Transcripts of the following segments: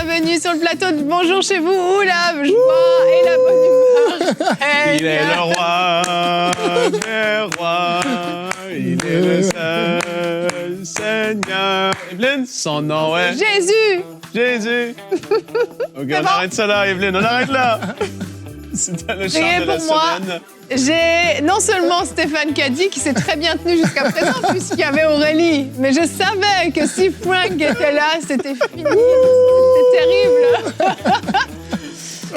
bienvenue sur le plateau de Bonjour chez vous, où la joie et la bonne humeur. Il est le roi des rois, il est le seul Seigneur. Evelyne, son nom est Jésus. Jésus. Ok, on bon? arrête ça là, Evelyne, on arrête là. C'était le chant Priez de la pour moi. semaine. J'ai non seulement Stéphane Caddy qui s'est très bien tenu jusqu'à présent puisqu'il y avait Aurélie, mais je savais que si Frank était là, c'était fini. C'était terrible.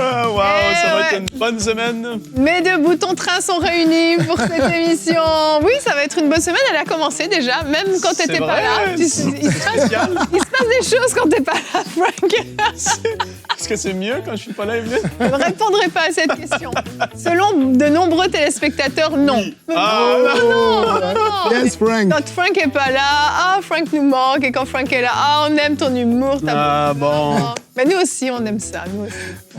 Ah, wow, ça va être une bonne semaine. Mes deux boutons train sont réunis pour cette émission. Oui, ça va être une bonne semaine. Elle a commencé déjà, même quand C'est t'étais pas vrai, là. Il c'est se spécial. passe des choses quand t'es pas là, Frank. Est-ce que c'est mieux quand je suis pas là, Evelyne? Je ne répondrai pas à cette question. Selon de nombreux téléspectateurs, non. Ah, Non. Yes, Frank. Quand Frank est pas là, Frank nous manque. Et quand Frank est là, on aime ton humour, ta bonne bon. humeur. Mais nous aussi, on aime ça. Nous aussi.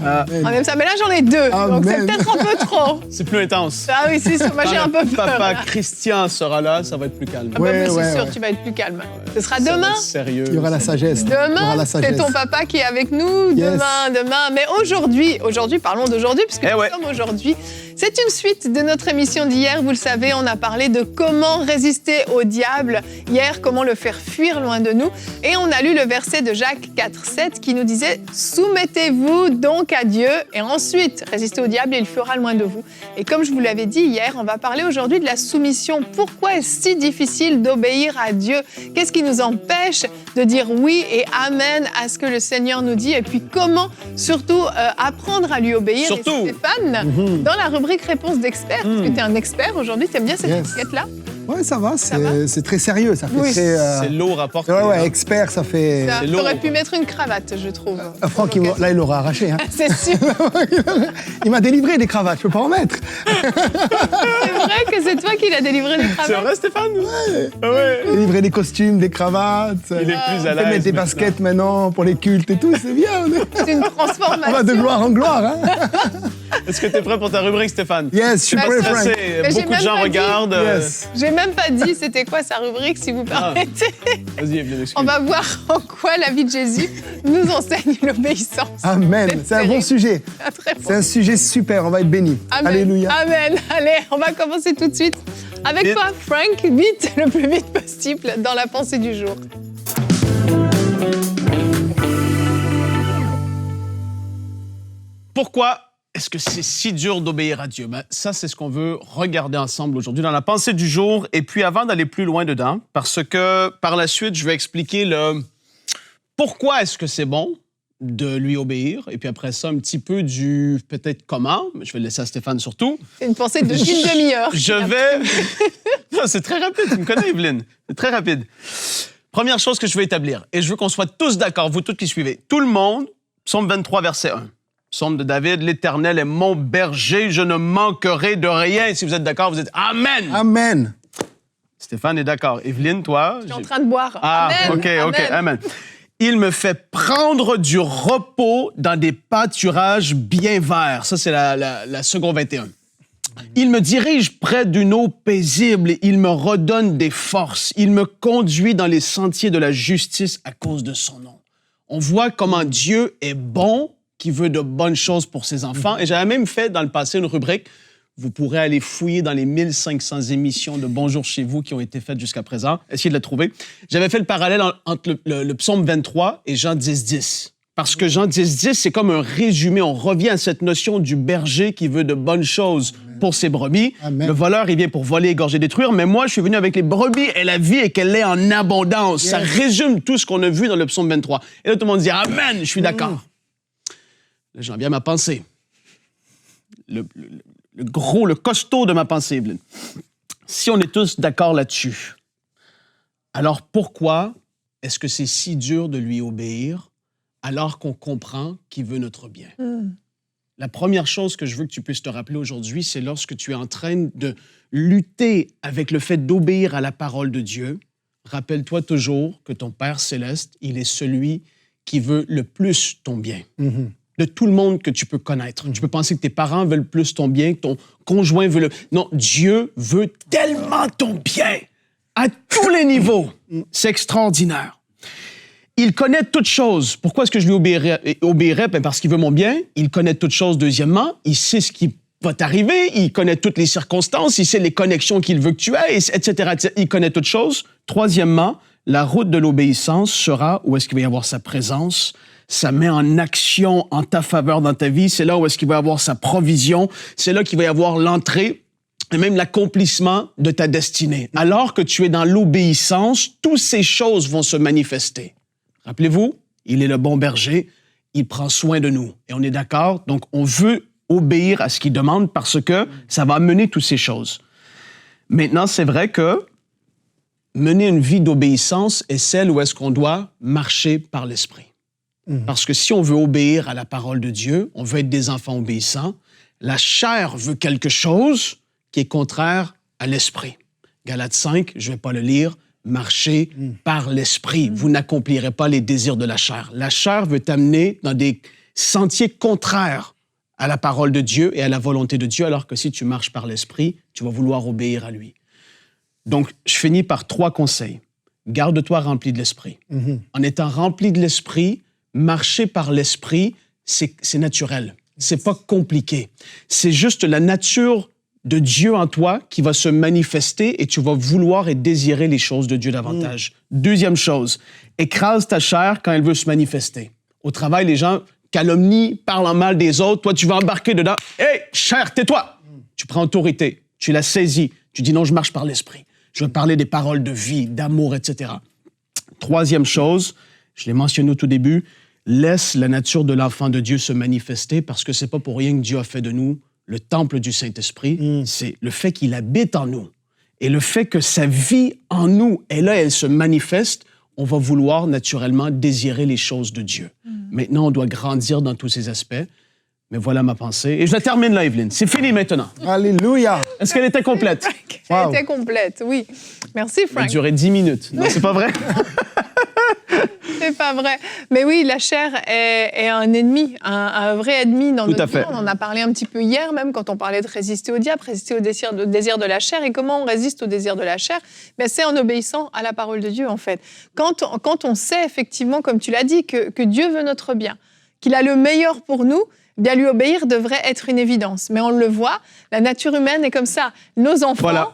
Ah, On aime ça. Mais là, j'en ai deux. Donc, c'est Amen. peut-être un peu trop. c'est plus intense. Ah oui, si, moi, j'ai Quand un peu peur. Papa là. Christian sera là, ça va être plus calme. Ah bah, Ouais, mais c'est ouais, sûr, ouais. tu vas être plus calme. Ce sera Ça va demain. être sérieux. Il y aura la sagesse. Il y aura Demain, la c'est sagesse. ton papa qui est avec nous. Yes. Demain. Mais aujourd'hui, parlons d'aujourd'hui, puisque Eh nous ouais. sommes aujourd'hui. C'est une suite de notre émission d'hier. Vous le savez, on a parlé de comment résister au diable. Hier, comment le faire fuir loin de nous. Et on a lu le verset de Jacques 4,7 qui nous disait « Soumettez-vous donc à Dieu et ensuite résistez au diable et il fuira loin de vous. » Et comme je vous l'avais dit hier, on va parler aujourd'hui de la soumission. Pourquoi est-ce si difficile d'obéir à Dieu? Qu'est-ce qui nous empêche de dire oui et amen à ce que le Seigneur nous dit? Et puis comment, surtout, apprendre à lui obéir? Surtout. Et Stéphane, dans la rubrique Réponse d'expert, parce que tu es un expert aujourd'hui, tu aimes bien cette Yes. étiquette-là? Ouais, ça va, va c'est très sérieux. Ça fait Oui. très. C'est lourd à porter. Ouais, expert, ça fait. Ça, C'est lourd. t'aurais pu mettre une cravate, je trouve. Franck, là, il l'aura arraché. Hein. C'est sûr. Il m'a délivré des cravates, je peux pas en mettre. C'est vrai que c'est toi qui l'as délivré les C'est cravates. vrai, Stéphane? Ouais. Délivré des costumes, des cravates. Il est plus à On peut l'aise. mettre des maintenant. baskets maintenant pour les cultes et tout, c'est bien. C'est une On va de transformation. gloire en gloire. Hein. Est-ce que tu es prêt pour ta rubrique, Stéphane? Yes, je suis Bah, prêt, ça, Frank. C'est- Mais j'ai Beaucoup de même gens pas dit. regardent. Yes. J'ai même pas dit c'était quoi sa rubrique, si vous permettez. Vas-y, Evelyne, excuse. On va voir en quoi la vie de Jésus nous enseigne l'obéissance. Amen. C'est un bon terrible. sujet. Ah, très bon. C'est un sujet super. On va être bénis. Amen. Alléluia. Amen. Allez, on va commencer tout de suite avec Vite. toi, Frank. Vite, le plus vite possible dans la pensée du jour. Pourquoi est-ce que c'est si dur d'obéir à Dieu? Ben, ça, c'est ce qu'on veut regarder ensemble aujourd'hui dans la pensée du jour. Et puis, avant d'aller plus loin dedans, parce que par la suite, je vais expliquer le pourquoi est-ce que c'est bon de lui obéir. Et puis après ça, un petit peu du peut-être comment. Mais je vais le laisser à Stéphane surtout. C'est une pensée de une demi-heure. Je vais... Non, c'est très rapide, tu me connais, Evelyne. C'est très rapide. Première chose que je veux établir, et je veux qu'on soit tous d'accord, vous tous qui suivez. Tout le monde, Psaume 23, verset 1. Psaume de David, l'Éternel est mon berger, je ne manquerai de rien. Si vous êtes d'accord, vous dites Amen. Amen. Stéphane est d'accord. Evelyne, toi? Je suis en train de boire. Ah, Amen. OK, Amen. Il me fait prendre du repos dans des pâturages bien verts. Ça, c'est la seconde 21. Il me dirige près d'une eau paisible. Il me redonne des forces. Il me conduit dans les sentiers de la justice à cause de son nom. On voit comment Dieu est bon, qui veut de bonnes choses pour ses enfants. Et j'avais même fait dans le passé une rubrique. Vous pourrez aller fouiller dans les 1500 émissions de Bonjour chez vous qui ont été faites jusqu'à présent. Essayez de la trouver. J'avais fait le parallèle entre le psaume 23 et Jean 10.10. Parce que Jean 10.10, c'est comme un résumé. On revient à cette notion du berger qui veut de bonnes choses pour ses brebis. Amen. Le voleur, il vient pour voler, égorger, détruire. Mais moi, je suis venu avec les brebis et la vie et qu'elle est en abondance. Yes. Ça résume tout ce qu'on a vu dans le psaume 23. Et là, tout le monde dit « Amen, je suis d'accord. Là, j'en viens à ma pensée. Le costaud de ma pensée, Evelyne. Si on est tous d'accord là-dessus, alors pourquoi est-ce que c'est si dur de lui obéir alors qu'on comprend qu'il veut notre bien? La première chose que je veux que tu puisses te rappeler aujourd'hui, c'est lorsque tu es en train de lutter avec le fait d'obéir à la parole de Dieu, rappelle-toi toujours que ton Père céleste, il est celui qui veut le plus ton bien. De tout le monde que tu peux connaître. Tu peux penser que tes parents veulent plus ton bien, que ton conjoint veut le... Non, Dieu veut tellement ton bien, à tous les niveaux. C'est extraordinaire. Il connaît toutes choses. Pourquoi est-ce que je lui obéirais? Ben parce qu'il veut mon bien. Il connaît toutes choses. Deuxièmement, il sait ce qui va t'arriver. Il connaît toutes les circonstances. Il sait les connexions qu'il veut que tu aies, etc. Il connaît toutes choses. Troisièmement, la route de l'obéissance sera où est-ce qu'il va y avoir sa présence. Ça met en action en ta faveur dans ta vie. C'est là où est-ce qu'il va y avoir sa provision. C'est là qu'il va y avoir l'entrée et même l'accomplissement de ta destinée. Alors que tu es dans l'obéissance, toutes ces choses vont se manifester. Rappelez-vous, il est le bon berger, il prend soin de nous. Et on est d'accord? Donc, on veut obéir à ce qu'il demande parce que ça va mener toutes ces choses. Maintenant, c'est vrai que mener une vie d'obéissance est celle où est-ce qu'on doit marcher par l'esprit. Parce que si on veut obéir à la parole de Dieu, on veut être des enfants obéissants, la chair veut quelque chose qui est contraire à l'esprit. Galates 5, je ne vais pas le lire, marchez par l'esprit. Vous n'accomplirez pas les désirs de la chair. La chair veut t'amener dans des sentiers contraires à la parole de Dieu et à la volonté de Dieu, alors que si tu marches par l'esprit, tu vas vouloir obéir à lui. Donc, je finis par 3 conseils. Garde-toi rempli de l'esprit. En étant rempli de l'esprit, marcher par l'esprit, c'est naturel. C'est pas compliqué. C'est juste la nature de Dieu en toi qui va se manifester et tu vas vouloir et désirer les choses de Dieu davantage. Deuxième chose, écrase ta chair quand elle veut se manifester. Au travail, les gens calomnient, parlent en mal des autres. Toi, tu vas embarquer dedans. « Hey, chair, tais-toi! » Tu prends autorité, tu la saisis. Tu dis « Non, je marche par l'esprit. Je veux parler des paroles de vie, d'amour, etc. » Troisième chose, je l'ai mentionné au tout début, laisse la nature de l'enfant de Dieu se manifester parce que c'est pas pour rien que Dieu a fait de nous le temple du Saint-Esprit. C'est le fait qu'il habite en nous et le fait que sa vie en nous, et là, elle se manifeste, on va vouloir naturellement désirer les choses de Dieu. Maintenant, on doit grandir dans tous ces aspects. Mais voilà ma pensée. Et je la termine là, Evelyne. C'est fini maintenant. Alléluia. Est-ce qu'elle était complète? Elle était complète, oui. Merci, Frank. Elle a duré 10 minutes. Non, c'est pas vrai? C'est pas vrai. Mais oui, la chair est un ennemi, un vrai ennemi dans notre vie. On en a parlé un petit peu hier, même quand on parlait de résister au diable, résister au désir de la chair. Et comment on résiste au désir de la chair? Ben, c'est en obéissant à la parole de Dieu, en fait. Quand on sait, effectivement, comme tu l'as dit, que Dieu veut notre bien, qu'il a le meilleur pour nous, bien lui obéir devrait être une évidence. Mais on le voit, la nature humaine est comme ça. Nos enfants... Voilà.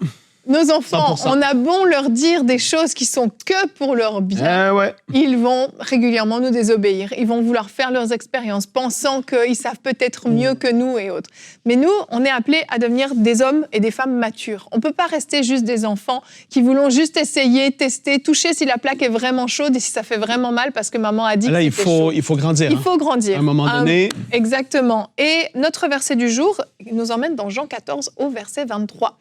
Nos enfants, 100%. On a beau leur dire des choses qui sont que pour leur bien, ils vont régulièrement nous désobéir. Ils vont vouloir faire leurs expériences, pensant qu'ils savent peut-être mieux que nous et autres. Mais nous, on est appelés à devenir des hommes et des femmes matures. On ne peut pas rester juste des enfants qui voulons juste essayer, tester, toucher si la plaque est vraiment chaude et si ça fait vraiment mal parce que maman a dit que c'était chaud. Il faut grandir. Il faut grandir. À un moment donné. Exactement. Et notre verset du jour nous emmène dans Jean 14 au verset 23.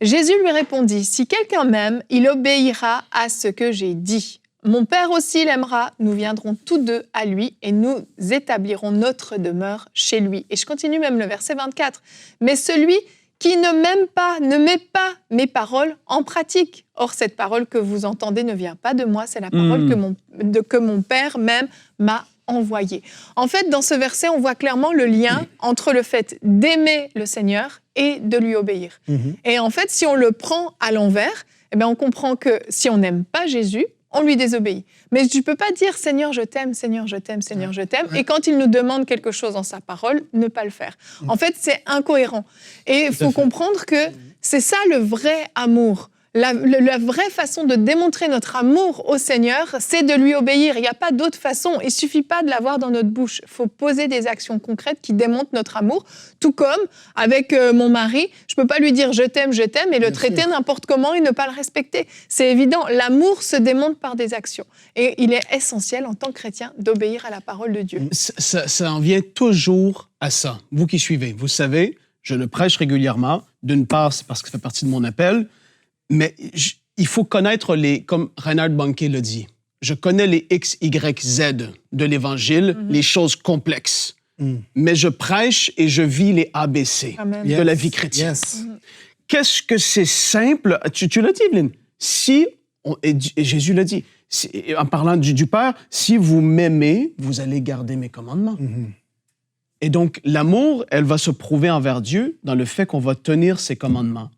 Jésus lui répondit, « Si quelqu'un m'aime, il obéira à ce que j'ai dit. Mon Père aussi l'aimera, nous viendrons tous deux à lui et nous établirons notre demeure chez lui. » Et je continue même le verset 24. « Mais celui qui ne m'aime pas, ne met pas mes paroles en pratique. Or, cette parole que vous entendez ne vient pas de moi, c'est la parole que mon Père même m'a envoyée. » En fait, dans ce verset, on voit clairement le lien entre le fait d'aimer le Seigneur et de lui obéir. Et en fait, si on le prend à l'envers, eh bien, on comprend que si on n'aime pas Jésus, on lui désobéit. Mais tu ne peux pas dire « Seigneur, je t'aime, Seigneur, je t'aime, Seigneur, je t'aime » et quand il nous demande quelque chose dans sa parole, ne pas le faire. En fait, c'est incohérent. Et il faut comprendre que c'est ça le vrai amour. La vraie façon de démontrer notre amour au Seigneur, c'est de lui obéir. Il n'y a pas d'autre façon. Il ne suffit pas de l'avoir dans notre bouche. Il faut poser des actions concrètes qui démontrent notre amour. Tout comme avec mon mari, je ne peux pas lui dire « je t'aime » et le traiter n'importe comment et ne pas le respecter. C'est évident. L'amour se démontre par des actions. Et il est essentiel en tant que chrétien d'obéir à la parole de Dieu. Ça en vient toujours à ça. Vous qui suivez, vous savez, je le prêche régulièrement. D'une part, c'est parce que ça fait partie de mon appel. Mais il faut connaître comme Reinhard Bonnke l'a dit, je connais les X, Y, Z de l'Évangile, les choses complexes. Mais je prêche et je vis les ABC de la vie chrétienne. Qu'est-ce que c'est simple? Tu l'as dit, Evelyne. Et Jésus l'a dit, en parlant du Père, si vous m'aimez, vous allez garder mes commandements. Et donc, l'amour, elle va se prouver envers Dieu dans le fait qu'on va tenir ses commandements.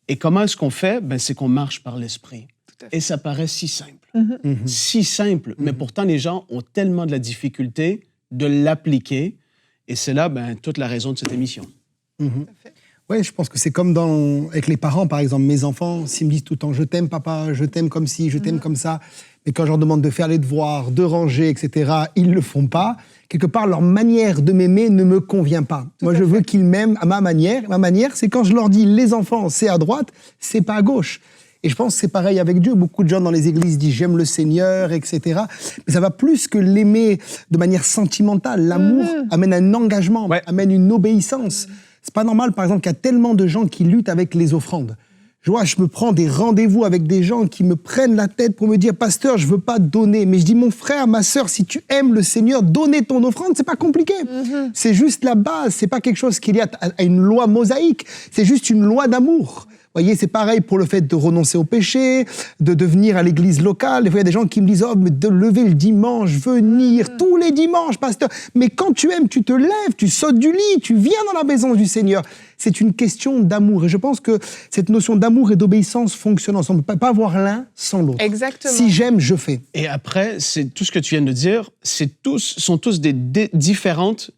Et comment est-ce qu'on fait? C'est qu'on marche par l'Esprit. Tout à fait. Et ça paraît si simple. Si simple, mais pourtant les gens ont tellement de la difficulté de l'appliquer. Et c'est là toute la raison de cette émission. Tout à fait. Ouais, je pense que c'est comme avec les parents, par exemple. Mes enfants, s'ils me disent tout le temps « je t'aime papa, je t'aime comme ci, je t'aime comme ça », mais quand je leur demande de faire les devoirs, de ranger, etc., ils ne le font pas. Quelque part, leur manière de m'aimer ne me convient pas. Moi, je veux qu'ils m'aiment à ma manière. Ma manière, c'est quand je leur dis « les enfants, c'est à droite, c'est pas à gauche ». Et je pense que c'est pareil avec Dieu. Beaucoup de gens dans les églises disent « j'aime le Seigneur », etc. Mais ça va plus que l'aimer de manière sentimentale. L'amour amène un engagement, amène une obéissance. C'est pas normal, par exemple, qu'il y a tellement de gens qui luttent avec les offrandes. Je me prends des rendez-vous avec des gens qui me prennent la tête pour me dire « Pasteur, je veux pas donner ». Mais je dis « Mon frère, ma sœur, si tu aimes le Seigneur, donner ton offrande, c'est pas compliqué. C'est juste la base. C'est pas quelque chose qui est lié à une loi mosaïque. C'est juste une loi d'amour. » Vous voyez, c'est pareil pour le fait de renoncer au péché, de venir à l'église locale. Des fois, il y a des gens qui me disent « Oh, mais de lever le dimanche, venir tous les dimanches, pasteur. » Mais quand tu aimes, tu te lèves, tu sautes du lit, tu viens dans la maison du Seigneur. C'est une question d'amour. Et je pense que cette notion d'amour et d'obéissance fonctionne ensemble. On ne peut pas avoir l'un sans l'autre. Exactement. Si j'aime, je fais. Et après, c'est tout ce que tu viens de dire, sont tous des différentes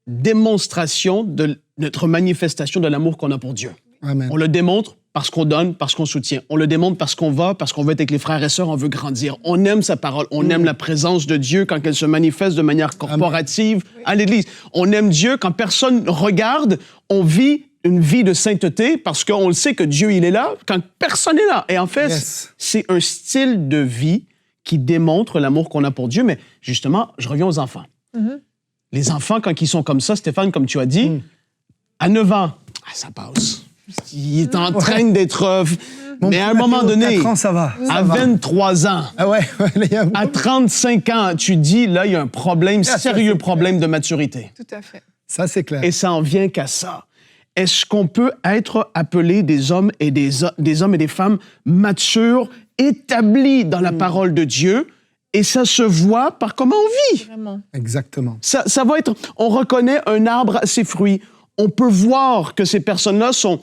démonstrations de notre manifestation de l'amour qu'on a pour Dieu. Amen. On le démontre parce qu'on donne, parce qu'on soutient. On le démontre parce qu'on veut être avec les frères et sœurs, on veut grandir. On aime sa parole, on aime la présence de Dieu quand elle se manifeste de manière corporative à l'Église. On aime Dieu quand personne regarde, on vit une vie de sainteté parce qu'on le sait que Dieu, il est là quand personne n'est là. Et en fait, c'est un style de vie qui démontre l'amour qu'on a pour Dieu. Mais justement, je reviens aux enfants. Les enfants, quand ils sont comme ça, Stéphane, comme tu as dit, à 9 ans, ça passe. Il est en train d'être... mais à un moment donné, 4 ans, ça va. À 23 ans, à 35 ans, tu dis, là, il y a un problème, sérieux problème de maturité. Tout à fait. Ça, c'est clair. Et ça en vient qu'à ça. Est-ce qu'on peut être appelé des hommes et des femmes matures, établis dans la parole de Dieu, et ça se voit par comment on vit? Vraiment. Exactement. Ça va être... On reconnaît un arbre à ses fruits. On peut voir que ces personnes-là sont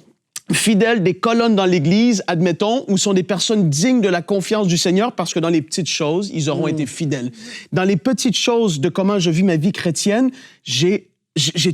fidèles, des colonnes dans l'Église, admettons, ou sont des personnes dignes de la confiance du Seigneur parce que dans les petites choses, ils auront été fidèles. Dans les petites choses de comment je vis ma vie chrétienne, j'ai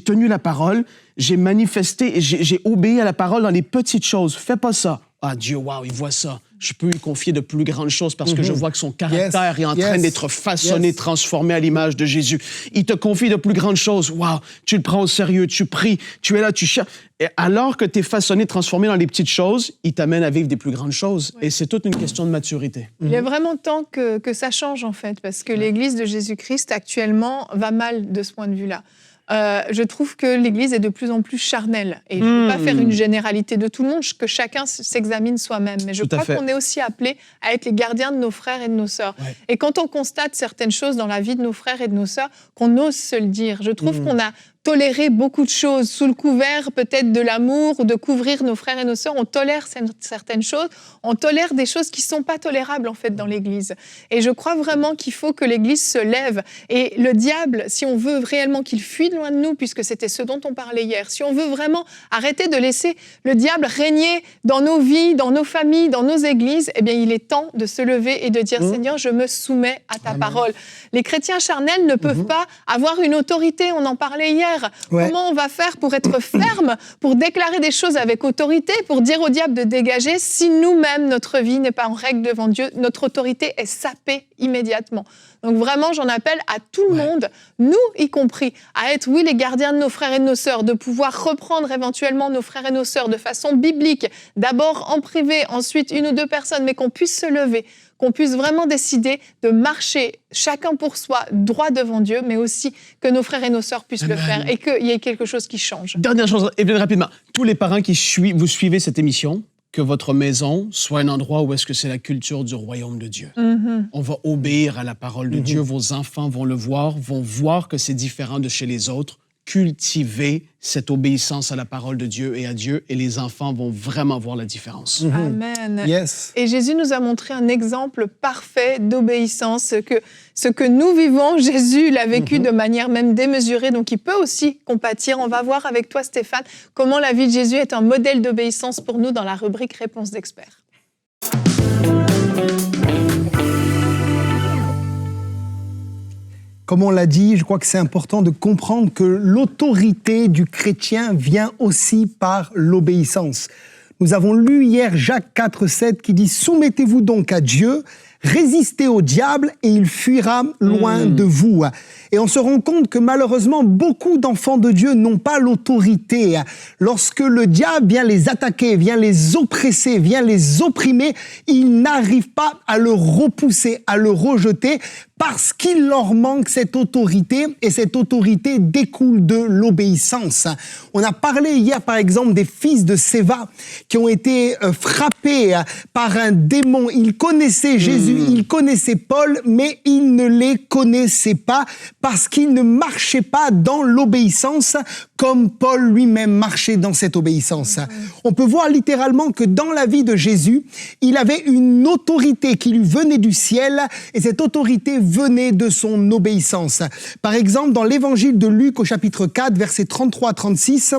tenu la parole, j'ai manifesté, j'ai obéi à la parole dans les petites choses. Fais pas ça. Ah, Dieu, wow, il voit ça. Je peux lui confier de plus grandes choses parce que je vois que son caractère est en train d'être façonné, transformé à l'image de Jésus. Il te confie de plus grandes choses. Wow, tu le prends au sérieux, tu pries, tu es là, tu cherches. Et alors que tu es façonné, transformé dans les petites choses, il t'amène à vivre des plus grandes choses. Et c'est toute une question de maturité. Il est vraiment temps que ça change, en fait, parce que l'Église de Jésus-Christ, actuellement, va mal de ce point de vue-là. Je trouve que l'Église est de plus en plus charnelle. Et je ne veux pas faire une généralité de tout le monde, que chacun s'examine soi-même. Mais je crois qu'on est aussi appelés à être les gardiens de nos frères et de nos sœurs. Ouais. Et quand on constate certaines choses dans la vie de nos frères et de nos sœurs, qu'on ose se le dire. Je trouve qu'on a toléré beaucoup de choses sous le couvert peut-être de l'amour ou de couvrir nos frères et nos sœurs. On tolère certaines choses. On tolère des choses qui ne sont pas tolérables en fait dans l'Église. Et je crois vraiment qu'il faut que l'Église se lève. Et le diable, si on veut réellement qu'il fuit de loin de nous, puisque c'était ce dont on parlait hier, si on veut vraiment arrêter de laisser le diable régner dans nos vies, dans nos familles, dans nos églises, eh bien il est temps de se lever et de dire Seigneur, je me soumets à ta parole. Les chrétiens charnels ne peuvent pas avoir une autorité, on en parlait hier. Comment on va faire pour être ferme, pour déclarer des choses avec autorité, pour dire au diable de dégager, si nous-mêmes, notre vie n'est pas en règle devant Dieu, notre autorité est sapée immédiatement. Donc vraiment, j'en appelle à tout le monde, nous y compris, à être, oui, les gardiens de nos frères et de nos sœurs, de pouvoir reprendre éventuellement nos frères et nos sœurs de façon biblique, d'abord en privé, ensuite 1 ou 2 personnes, mais qu'on puisse se lever, qu'on puisse vraiment décider de marcher chacun pour soi, droit devant Dieu, mais aussi que nos frères et nos sœurs puissent le faire et qu'il y ait quelque chose qui change. Dernière chose, et bien rapidement, tous les parents qui vous suivez cette émission, que votre maison soit un endroit où est-ce que c'est la culture du royaume de Dieu. On va obéir à la parole de Dieu, vos enfants vont le voir, vont voir que c'est différent de chez les autres, cultiver cette obéissance à la parole de Dieu et à Dieu, et les enfants vont vraiment voir la différence. Amen. Yes. Et Jésus nous a montré un exemple parfait d'obéissance, que ce que nous vivons, Jésus l'a vécu de manière même démesurée, donc il peut aussi compatir. On va voir avec toi, Stéphane, comment la vie de Jésus est un modèle d'obéissance pour nous dans la rubrique Réponse d'experts. Comme on l'a dit, je crois que c'est important de comprendre que l'autorité du chrétien vient aussi par l'obéissance. Nous avons lu hier Jacques 4,7 qui dit « Soumettez-vous donc à Dieu, résistez au diable et il fuira loin de vous. » Et on se rend compte que malheureusement, beaucoup d'enfants de Dieu n'ont pas l'autorité. Lorsque le diable vient les attaquer, vient les oppresser, vient les opprimer, ils n'arrivent pas à le repousser, à le rejeter, parce qu'il leur manque cette autorité, et cette autorité découle de l'obéissance. On a parlé hier, par exemple, des fils de Séva qui ont été frappés par un démon. Ils connaissaient Jésus, ils connaissaient Paul, mais ils ne les connaissaient pas parce qu'ils ne marchaient pas dans l'obéissance comme Paul lui-même marchait dans cette obéissance. On peut voir littéralement que dans la vie de Jésus, il avait une autorité qui lui venait du ciel, et cette autorité venait de son obéissance. Par exemple, dans l'évangile de Luc au chapitre 4, versets 33 à 36,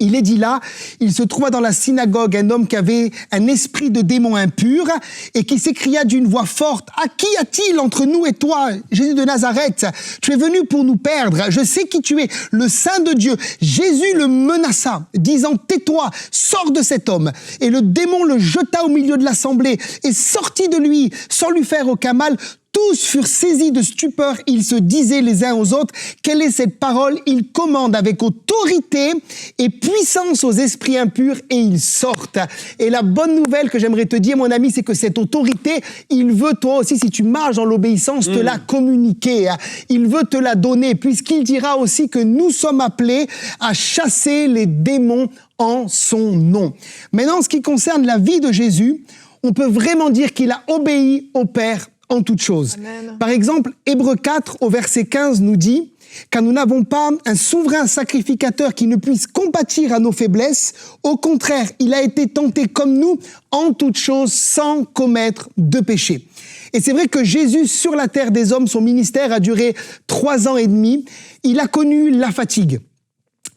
il est dit là, il se trouva dans la synagogue un homme qui avait un esprit de démon impur et qui s'écria d'une voix forte, « À qui a-t-il entre nous et toi, Jésus de Nazareth? Tu es venu pour nous perdre. Je sais qui tu es, le Saint de Dieu. » Jésus le menaça, disant, « Tais-toi, sors de cet homme. » Et le démon le jeta au milieu de l'assemblée et sortit de lui sans lui faire aucun mal. Tous furent saisis de stupeur, ils se disaient les uns aux autres, « Quelle est cette parole ?» Il commande avec autorité et puissance aux esprits impurs et ils sortent. Et la bonne nouvelle que j'aimerais te dire, mon ami, c'est que cette autorité, il veut toi aussi, si tu marches dans l'obéissance, te la communiquer. Il veut te la donner, puisqu'il dira aussi que nous sommes appelés à chasser les démons en son nom. Maintenant, en ce qui concerne la vie de Jésus, on peut vraiment dire qu'il a obéi au Père en toutes choses. Amen. Par exemple, Hébreux 4 au verset 15 nous dit « Car nous n'avons pas un souverain sacrificateur qui ne puisse compatir à nos faiblesses. Au contraire, il a été tenté comme nous en toutes choses sans commettre de péché. » Et c'est vrai que Jésus, sur la terre des hommes, son ministère a duré 3 ans et demi. Il a connu la fatigue.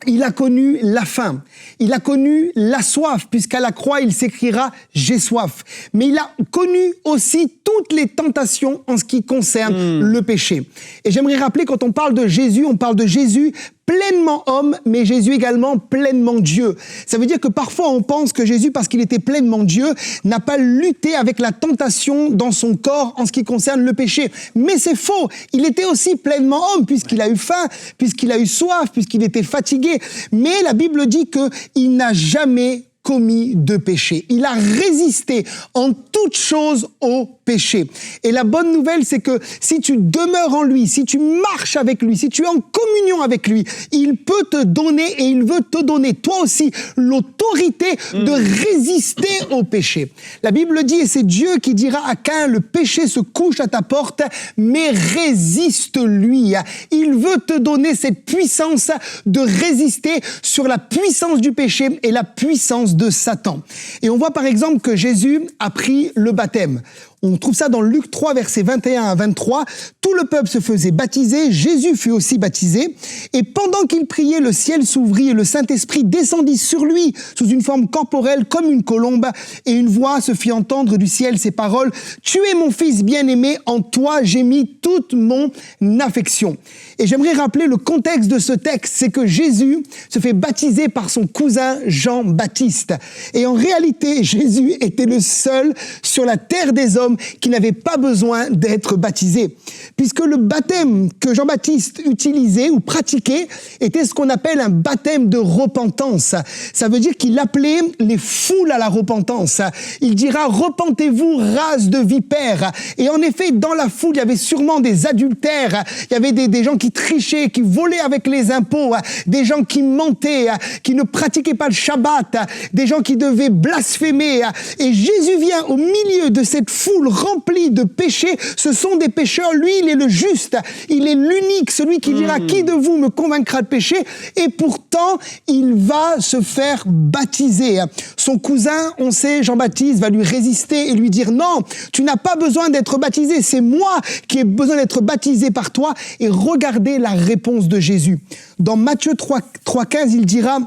Il a connu la faim, il a connu la soif, puisqu'à la croix, il s'écrira « J'ai soif ». Mais il a connu aussi toutes les tentations en ce qui concerne le péché. Et j'aimerais rappeler, quand on parle de Jésus pleinement homme, mais Jésus également pleinement Dieu. Ça veut dire que parfois on pense que Jésus, parce qu'il était pleinement Dieu, n'a pas lutté avec la tentation dans son corps en ce qui concerne le péché. Mais c'est faux. Il était aussi pleinement homme, puisqu'il a eu faim, puisqu'il a eu soif, puisqu'il était fatigué. Mais la Bible dit qu'il n'a jamais commis de péché. Il a résisté en toutes choses au péché. Et la bonne nouvelle, c'est que si tu demeures en lui, si tu marches avec lui, si tu es en communion avec lui, il peut te donner et il veut te donner, toi aussi, l'autorité de résister au péché. La Bible dit, et c'est Dieu qui dira à Caïn, le péché se couche à ta porte, mais résiste-lui. Il veut te donner cette puissance de résister sur la puissance du péché et la puissance de Satan. Et on voit par exemple que Jésus a pris le baptême. On trouve ça dans Luc 3, versets 21 à 23. Tout le peuple se faisait baptiser, Jésus fut aussi baptisé. Et pendant qu'il priait, le ciel s'ouvrit et le Saint-Esprit descendit sur lui sous une forme corporelle comme une colombe. Et une voix se fit entendre du ciel ces paroles. « Tu es mon fils bien-aimé, en toi j'ai mis toute mon affection. » Et j'aimerais rappeler le contexte de ce texte, c'est que Jésus se fait baptiser par son cousin Jean-Baptiste. Et en réalité, Jésus était le seul sur la terre des hommes qui n'avait pas besoin d'être baptisé. Puisque le baptême que Jean-Baptiste utilisait ou pratiquait était ce qu'on appelle un baptême de repentance. Ça veut dire qu'il appelait les foules à la repentance. Il dira « Repentez-vous, race de vipères ». Et en effet, dans la foule, il y avait sûrement des adultères, il y avait des gens qui trichaient, qui volaient avec les impôts, des gens qui mentaient, qui ne pratiquaient pas le Shabbat, des gens qui devaient blasphémer. Et Jésus vient au milieu de cette foule remplie de péchés. Ce sont des pécheurs. Lui, il est le juste. Il est l'unique, celui qui dira « Qui de vous me convaincra de péché ?» Et pourtant, il va se faire baptiser. Son cousin, on sait, Jean-Baptiste, va lui résister et lui dire « Non, tu n'as pas besoin d'être baptisé. C'est moi qui ai besoin d'être baptisé par toi. » Et regardez la réponse de Jésus. Dans Matthieu 3,15, il dira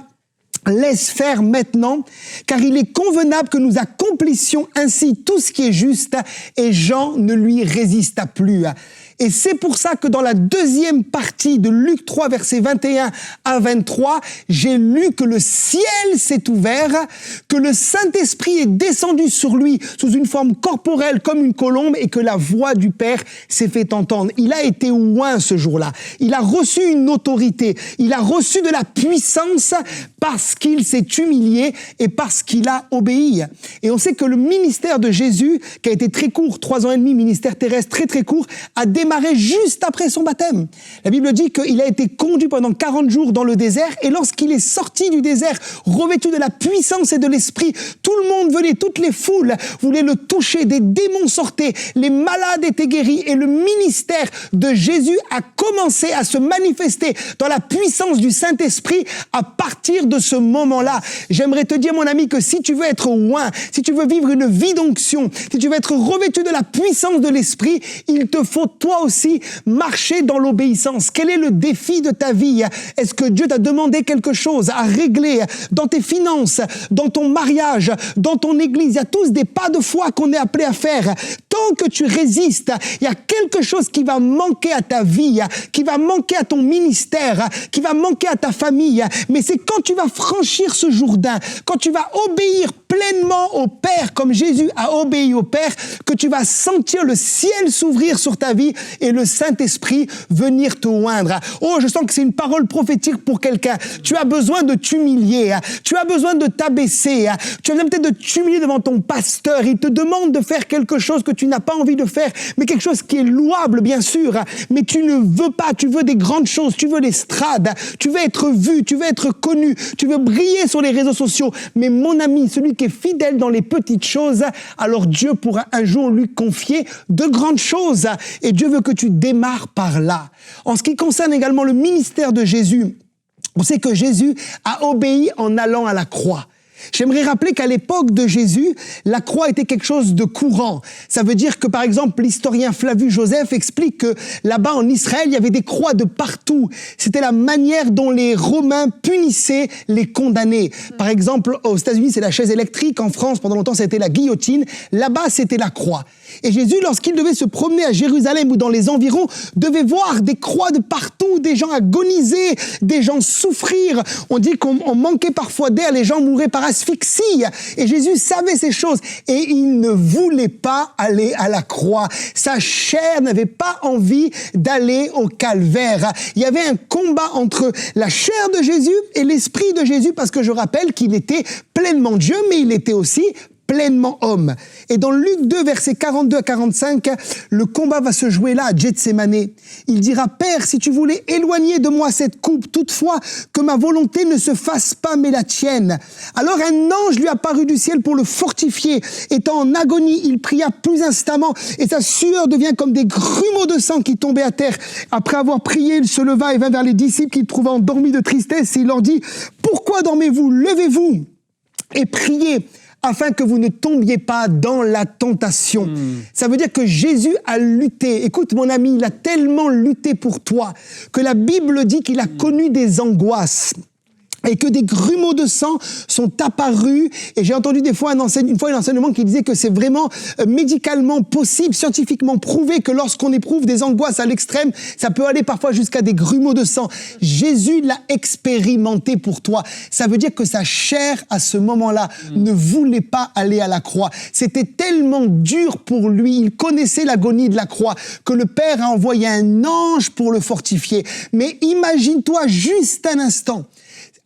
laisse faire maintenant, car il est convenable que nous accomplissions ainsi tout ce qui est juste, et Jean ne lui résista plus. Et c'est pour ça que dans la deuxième partie de Luc 3, versets 21 à 23, j'ai lu que le ciel s'est ouvert, que le Saint-Esprit est descendu sur lui sous une forme corporelle comme une colombe et que la voix du Père s'est fait entendre. Il a été oint ce jour-là. Il a reçu une autorité. Il a reçu de la puissance parce qu'il s'est humilié et parce qu'il a obéi. Et on sait que le ministère de Jésus, qui a été très court, 3 ans et demi, ministère terrestre très très court, a démarré juste après son baptême. La Bible dit qu'il a été conduit pendant 40 jours dans le désert et lorsqu'il est sorti du désert, revêtu de la puissance et de l'esprit, tout le monde venait, toutes les foules voulaient le toucher, des démons sortaient, les malades étaient guéris et le ministère de Jésus a commencé à se manifester dans la puissance du Saint-Esprit à partir de ce moment-là. J'aimerais te dire, mon ami, que si tu veux être oint, si tu veux vivre une vie d'onction, si tu veux être revêtu de la puissance de l'esprit, il te faut toi aussi marcher dans l'obéissance. Quel est le défi de ta vie? Est-ce que Dieu t'a demandé quelque chose à régler dans tes finances, dans ton mariage, dans ton église? Il y a tous des pas de foi qu'on est appelé à faire. Tant que tu résistes, il y a quelque chose qui va manquer à ta vie, qui va manquer à ton ministère, qui va manquer à ta famille. Mais c'est quand tu vas franchir ce Jourdain, quand tu vas obéir pleinement au Père, comme Jésus a obéi au Père, que tu vas sentir le ciel s'ouvrir sur ta vie et le Saint-Esprit venir te oindre. Oh, je sens que c'est une parole prophétique pour quelqu'un. Tu as besoin de t'humilier, tu as besoin de t'abaisser, tu as besoin peut-être de t'humilier devant ton pasteur. Il te demande de faire quelque chose que tu n'as pas envie de faire, mais quelque chose qui est louable, bien sûr, mais tu ne veux pas, tu veux des grandes choses, tu veux l'estrade, tu veux être vu, tu veux être connu, tu veux briller sur les réseaux sociaux. Mais mon ami, celui qui est fidèle dans les petites choses, alors Dieu pourra un jour lui confier de grandes choses. Et Dieu veut que tu démarres par là. En ce qui concerne également le ministère de Jésus, on sait que Jésus a obéi en allant à la croix. J'aimerais rappeler qu'à l'époque de Jésus, la croix était quelque chose de courant. Ça veut dire que, par exemple, l'historien Flavius Joseph explique que là-bas en Israël, il y avait des croix de partout. C'était la manière dont les Romains punissaient les condamnés. Par exemple, aux États-Unis, c'est la chaise électrique. En France, pendant longtemps, c'était la guillotine. Là-bas, c'était la croix. Et Jésus, lorsqu'il devait se promener à Jérusalem ou dans les environs, devait voir des croix de partout, des gens agoniser, des gens souffrir. On dit qu'on manquait parfois d'air, les gens mouraient par asphyxie. Et Jésus savait ces choses. Et il ne voulait pas aller à la croix. Sa chair n'avait pas envie d'aller au calvaire. Il y avait un combat entre la chair de Jésus et l'esprit de Jésus, parce que je rappelle qu'il était pleinement Dieu, mais il était aussi pleinement homme. Et dans Luc 2, versets 42 à 45, le combat va se jouer là, à Gethsémane. Il dira, « Père, si tu voulais éloigner de moi cette coupe, toutefois que ma volonté ne se fasse pas, mais la tienne. » Alors un ange lui apparut du ciel pour le fortifier. Étant en agonie, il pria plus instamment, et sa sueur devient comme des grumeaux de sang qui tombaient à terre. Après avoir prié, il se leva et vint vers les disciples qu'il trouva endormis de tristesse, et il leur dit, « Pourquoi dormez-vous? Levez-vous et priez, afin que vous ne tombiez pas dans la tentation. » Ça veut dire que Jésus a lutté. Écoute, mon ami, il a tellement lutté pour toi que la Bible dit qu'il a connu des angoisses. Et que des grumeaux de sang sont apparus. Et j'ai entendu une fois un enseignement qui disait que c'est vraiment médicalement possible, scientifiquement prouvé, que lorsqu'on éprouve des angoisses à l'extrême, ça peut aller parfois jusqu'à des grumeaux de sang. Jésus l'a expérimenté pour toi. Ça veut dire que sa chair, à ce moment-là, ne voulait pas aller à la croix. C'était tellement dur pour lui. Il connaissait l'agonie de la croix que le Père a envoyé un ange pour le fortifier. Mais imagine-toi juste un instant.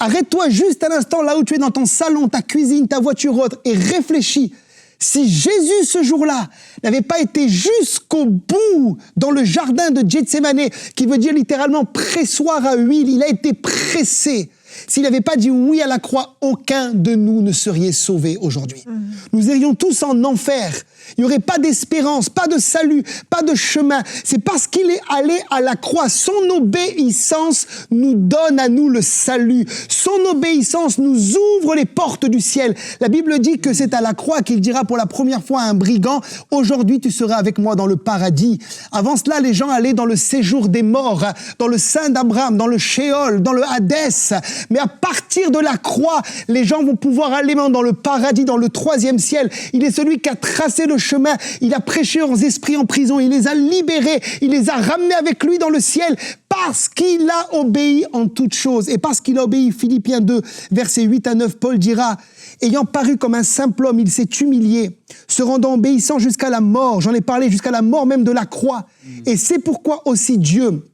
Arrête-toi juste un instant là où tu es dans ton salon, ta cuisine, ta voiture autre et réfléchis. Si Jésus, ce jour-là, n'avait pas été jusqu'au bout dans le jardin de Gethsémane, qui veut dire littéralement pressoir à huile, il a été pressé. S'il n'avait pas dit oui à la croix, aucun de nous ne serait sauvé aujourd'hui. Nous irions tous en enfer. Il n'y aurait pas d'espérance, pas de salut, pas de chemin. C'est parce qu'il est allé à la croix. Son obéissance nous donne à nous le salut. Son obéissance nous ouvre les portes du ciel. La Bible dit que c'est à la croix qu'il dira pour la première fois à un brigand, « Aujourd'hui, tu seras avec moi dans le paradis. » Avant cela, les gens allaient dans le séjour des morts, dans le sein d'Abraham, dans le Sheol, dans le Hadès. Mais à partir de la croix, les gens vont pouvoir aller dans le paradis, dans le 3e ciel. Il est celui qui a tracé le chemin. Il a prêché aux esprits en prison. Il les a libérés. Il les a ramenés avec lui dans le ciel parce qu'il a obéi en toutes choses. Et parce qu'il a obéi, Philippiens 2, versets 8 à 9, Paul dira « Ayant paru comme un simple homme, il s'est humilié, se rendant obéissant jusqu'à la mort. » J'en ai parlé, jusqu'à la mort même de la croix. Et c'est pourquoi aussi Dieu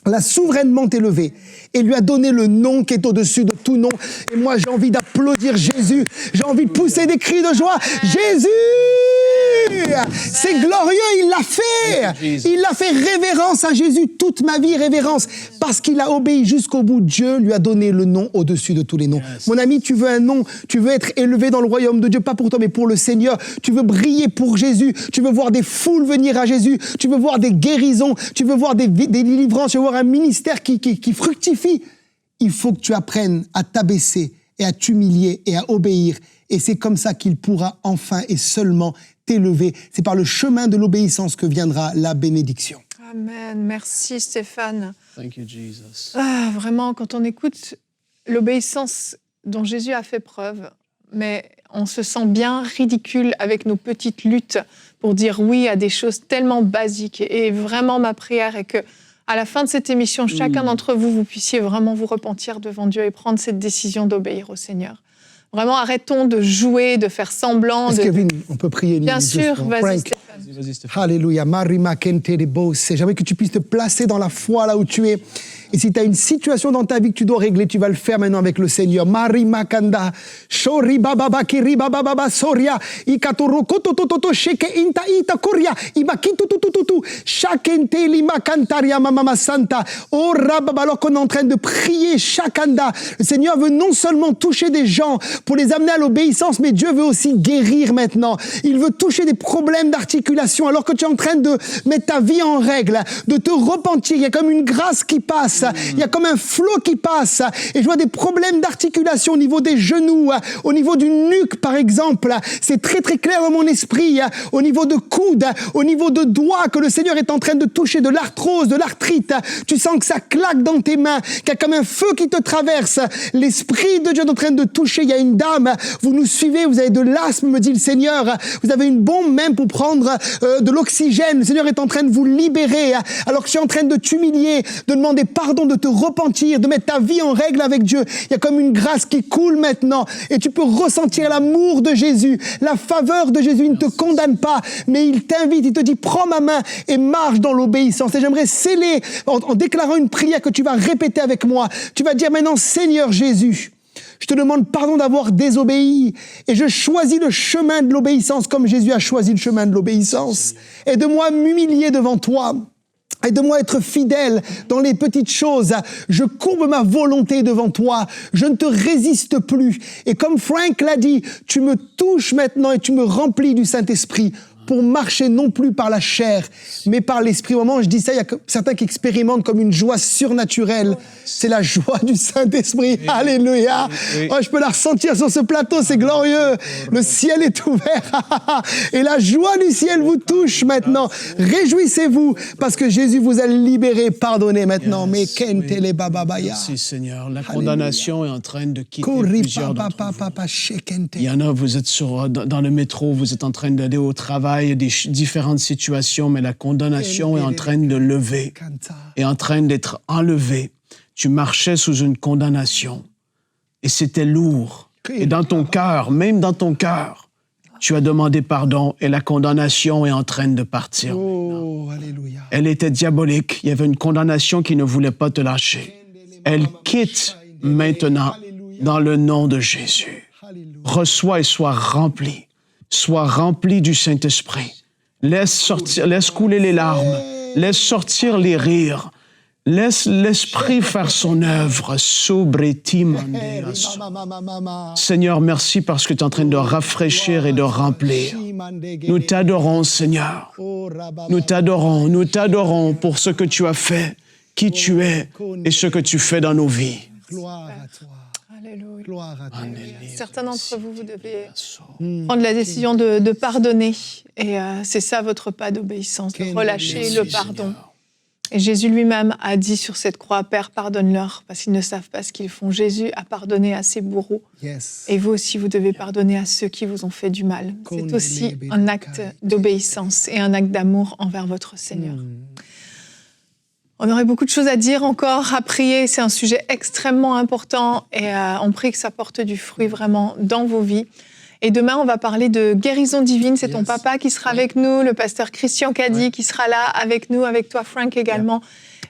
l'a souverainement élevé et lui a donné le nom qui est au-dessus de tout nom. Et moi, j'ai envie d'applaudir Jésus. J'ai envie de pousser des cris de joie. Jésus! C'est glorieux, il l'a fait. Il a fait révérence à Jésus, toute ma vie, révérence. Parce qu'il a obéi jusqu'au bout, Dieu lui a donné le nom au-dessus de tous les noms. Yes. Mon ami, tu veux un nom, tu veux être élevé dans le royaume de Dieu, pas pour toi, mais pour le Seigneur. Tu veux briller pour Jésus, tu veux voir des foules venir à Jésus, tu veux voir des guérisons, tu veux voir des délivrances, tu veux voir un ministère qui fructifie. Il faut que tu apprennes à t'abaisser et à t'humilier et à obéir. Et c'est comme ça qu'il pourra enfin et seulement t'élever. C'est par le chemin de l'obéissance que viendra la bénédiction. Amen. Merci Stéphane. Thank you, Jesus. Ah, vraiment, quand on écoute l'obéissance dont Jésus a fait preuve, mais on se sent bien ridicule avec nos petites luttes pour dire oui à des choses tellement basiques. Et vraiment, ma prière est que à la fin de cette émission, chacun d'entre vous, vous puissiez vraiment vous repentir devant Dieu et prendre cette décision d'obéir au Seigneur. Vraiment, arrêtons de jouer, de faire semblant. Kevin, on peut prier. Bien sûr, vas-y Stéphane. Vas-y, Stéphane. Alléluia. Marima kente de bose. J'aimerais que tu puisses te placer dans la foi là où tu es. Et si tu as une situation dans ta vie que tu dois régler, tu vas le faire maintenant avec le Seigneur. Marima kanda. Shori baba bakiri baba baba soria. Ikatoro koto toto sheke inta ita koria. Ibakitu tu tu tu tu. Shakente lima kantaria mama santa. Oh rababa, alors qu'on est en train de prier shakanda. Le Seigneur veut non seulement toucher des gens pour les amener à l'obéissance, mais Dieu veut aussi guérir maintenant. Il veut toucher des problèmes d'articulation alors que tu es en train de mettre ta vie en règle, de te repentir. Il y a comme une grâce qui passe, il y a comme un flot qui passe. Et je vois des problèmes d'articulation au niveau des genoux, au niveau du nuque par exemple. C'est très très clair dans mon esprit. Au niveau de coude, au niveau de doigts, que le Seigneur est en train de toucher de l'arthrose, de l'arthrite. Tu sens que ça claque dans tes mains, qu'il y a comme un feu qui te traverse. L'Esprit de Dieu est en train de toucher. Il y a une dame, vous nous suivez, vous avez de l'asthme, me dit le Seigneur. Vous avez une bombe même pour prendre de l'oxygène. Le Seigneur est en train de vous libérer. Alors que je suis en train de t'humilier, de demander pardon, de te repentir, de mettre ta vie en règle avec Dieu. Il y a comme une grâce qui coule maintenant. Et tu peux ressentir l'amour de Jésus, la faveur de Jésus. Il ne te condamne pas, mais il t'invite, il te dit, prends ma main et marche dans l'obéissance. Et j'aimerais sceller, en déclarant une prière que tu vas répéter avec moi. Tu vas dire maintenant, Seigneur Jésus, je te demande pardon d'avoir désobéi et je choisis le chemin de l'obéissance comme Jésus a choisi le chemin de l'obéissance. Aide-moi à m'humilier devant toi. Aide-moi à être fidèle dans les petites choses. Je courbe ma volonté devant toi. Je ne te résiste plus. Et comme Frank l'a dit, tu me touches maintenant et tu me remplis du Saint-Esprit pour marcher non plus par la chair, mais par l'Esprit. Au moment où je dis ça, il y a certains qui expérimentent comme une joie surnaturelle. C'est la joie du Saint-Esprit. Oui. Alléluia. Oui. Oh, je peux la ressentir sur ce plateau, c'est glorieux. Le ciel est ouvert. Et la joie du ciel vous touche maintenant. Réjouissez-vous, parce que Jésus vous a libéré, pardonné maintenant. Mais kentele bababaya. Merci Seigneur. La condamnation est en train de quitter plusieurs d'entre vous. Il y en a, vous êtes dans le métro, vous êtes en train d'aller au travail, il y a des différentes situations, mais la condamnation est en train de lever, est en train d'être enlevée. Tu marchais sous une condamnation et c'était lourd. Et dans ton cœur, même dans ton cœur, tu as demandé pardon et la condamnation est en train de partir. Oh, alléluia. Elle était diabolique. Il y avait une condamnation qui ne voulait pas te lâcher. Elle quitte maintenant dans le nom de Jésus. Reçois et sois rempli. Sois rempli du Saint-Esprit. Laisse couler les larmes. Laisse sortir les rires. Laisse l'Esprit faire son œuvre. Seigneur, merci parce que tu es en train de rafraîchir et de remplir. Nous t'adorons, Seigneur. Nous t'adorons pour ce que tu as fait, qui tu es et ce que tu fais dans nos vies. Gloire à toi. Alléluia. Gloire à toi. Certains d'entre vous, vous devez prendre la décision de pardonner. Et c'est ça votre pas d'obéissance, de relâcher le pardon. Et Jésus lui-même a dit sur cette croix, « Père, pardonne-leur, parce qu'ils ne savent pas ce qu'ils font. » Jésus a pardonné à ses bourreaux. Yes. Et vous aussi, vous devez pardonner à ceux qui vous ont fait du mal. C'est aussi un acte d'obéissance et un acte d'amour envers votre Seigneur. On aurait beaucoup de choses à dire encore, à prier. C'est un sujet extrêmement important et on prie que ça porte du fruit vraiment dans vos vies. Et demain, on va parler de guérison divine. C'est ton papa qui sera avec nous, le pasteur Christian Caddy qui sera là avec nous, avec toi Frank également.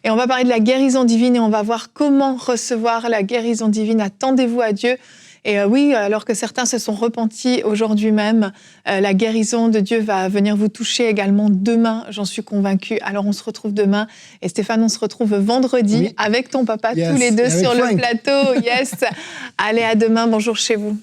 Et on va parler de la guérison divine et on va voir comment recevoir la guérison divine. Attendez-vous à Dieu. Et oui, alors que certains se sont repentis aujourd'hui même, la guérison de Dieu va venir vous toucher également demain, j'en suis convaincue. Alors on se retrouve demain. Et Stéphane, on se retrouve vendredi avec ton papa, tous les deux sur le plateau. Yes. Allez, à demain. Bonjour chez vous.